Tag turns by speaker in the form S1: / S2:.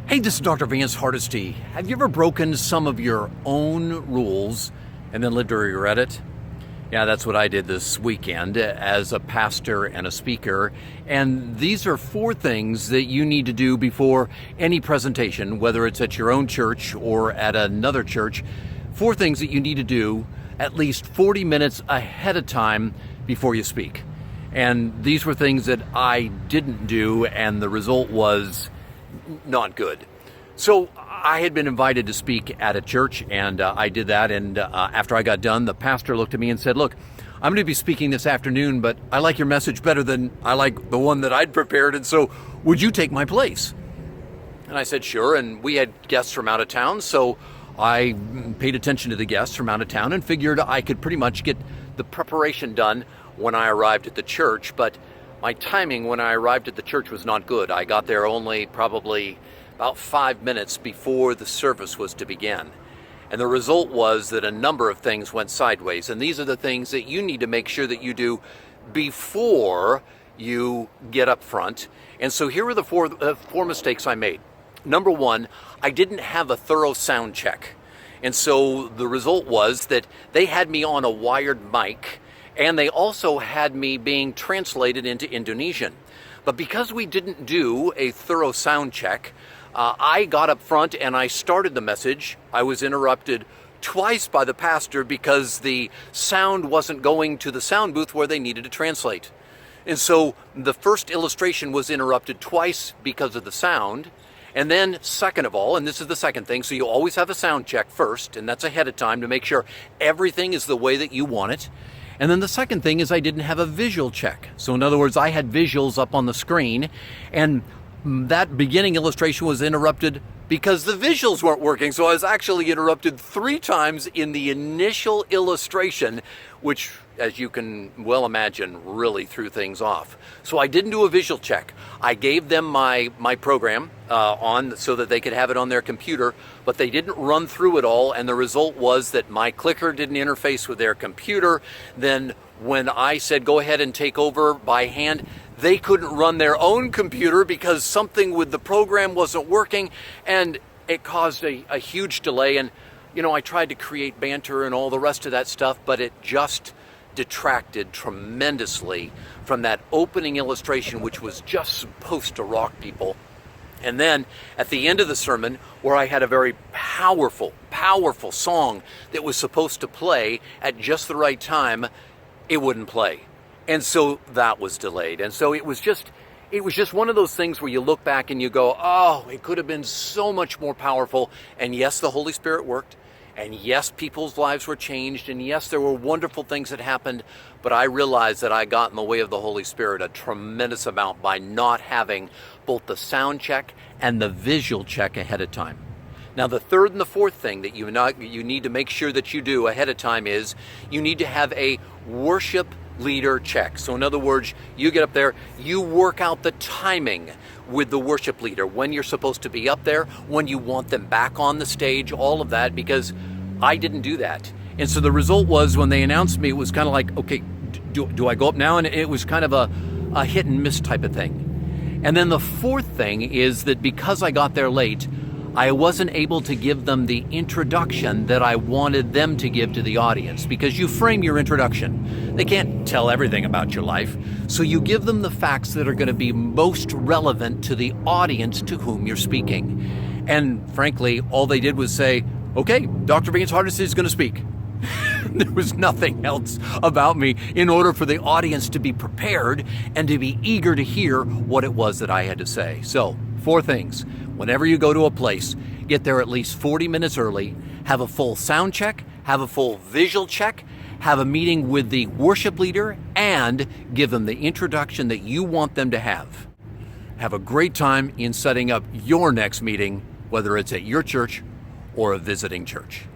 S1: Hey, this is Dr. Vance Hardisty. Have you ever broken some of your own rules and then lived to regret it? Yeah, that's what I did this weekend as a pastor and a speaker. And these are 4 things that you need to do before any presentation, whether it's at your own church or at another church. 4 things that you need to do at least 40 minutes ahead of time before you speak. And these were things that I didn't do, and the result was not good. So I had been invited to speak at a church, and I did that. And after I got done, the pastor looked at me and said, "Look, I'm going to be speaking this afternoon, but I like your message better than I like the one that I'd prepared. And so would you take my place?" And I said, "Sure." And we had guests from out of town, so I paid attention to the guests from out of town and figured I could pretty much get the preparation done when I arrived at the church. But my timing when I arrived at the church was not good. I got there only probably about 5 minutes before the service was to begin. And the result was that a number of things went sideways. And these are the things that you need to make sure that you do before you get up front. And so here are the four mistakes I made. Number 1, I didn't have a thorough sound check. And so the result was that they had me on a wired mic, and they also had me being translated into Indonesian. But because we didn't do a thorough sound check, I got up front and I started the message. I was interrupted twice by the pastor because the sound wasn't going to the sound booth where they needed to translate. And so the first illustration was interrupted twice because of the sound. And then second of all, and this is the second thing, so you always have a sound check first, and that's ahead of time to make sure everything is the way that you want it. And then the second thing is I didn't have a visual check. So in other words, I had visuals up on the screen, and that beginning illustration was interrupted because the visuals weren't working. So I was actually interrupted 3 times in the initial illustration, which, as you can well imagine, really threw things off. So I didn't do a visual check. I gave them my program on so that they could have it on their computer, but they didn't run through it all, and the result was that my clicker didn't interface with their computer. Then when I said go ahead and take over by hand, they couldn't run their own computer because something with the program wasn't working, and it caused a huge delay. And I tried to create banter and all the rest of that stuff, but it just detracted tremendously from that opening illustration, which was just supposed to rock people. And then at the end of the sermon, where I had a very powerful song that was supposed to play at just the right time, it wouldn't play. And so that was delayed. And so it was just one of those things where you look back and you go, oh, it could have been so much more powerful. And yes, the Holy Spirit worked. And yes, people's lives were changed. And yes, there were wonderful things that happened. But I realized that I got in the way of the Holy Spirit a tremendous amount by not having both the sound check and the visual check ahead of time. Now, the third and the fourth thing that you need to make sure that you do ahead of time is you need to have a worship leader check. So in other words, you get up there, you work out the timing with the worship leader, when you're supposed to be up there, when you want them back on the stage, all of that, because I didn't do that. And so the result was when they announced me, it was kind of like, okay, do I go up now? And it was kind of a hit and miss type of thing. And then the fourth thing is that because I got there late, I wasn't able to give them the introduction that I wanted them to give to the audience, because you frame your introduction. They can't tell everything about your life, so you give them the facts that are going to be most relevant to the audience to whom you're speaking. And frankly, all they did was say, okay, Dr. Vance Hardisty is going to speak. There was nothing else about me in order for the audience to be prepared and to be eager to hear what it was that I had to say. So, 4 things. Whenever you go to a place, get there at least 40 minutes early, have a full sound check, have a full visual check, have a meeting with the worship leader, and give them the introduction that you want them to have. Have a great time in setting up your next meeting, whether it's at your church or a visiting church.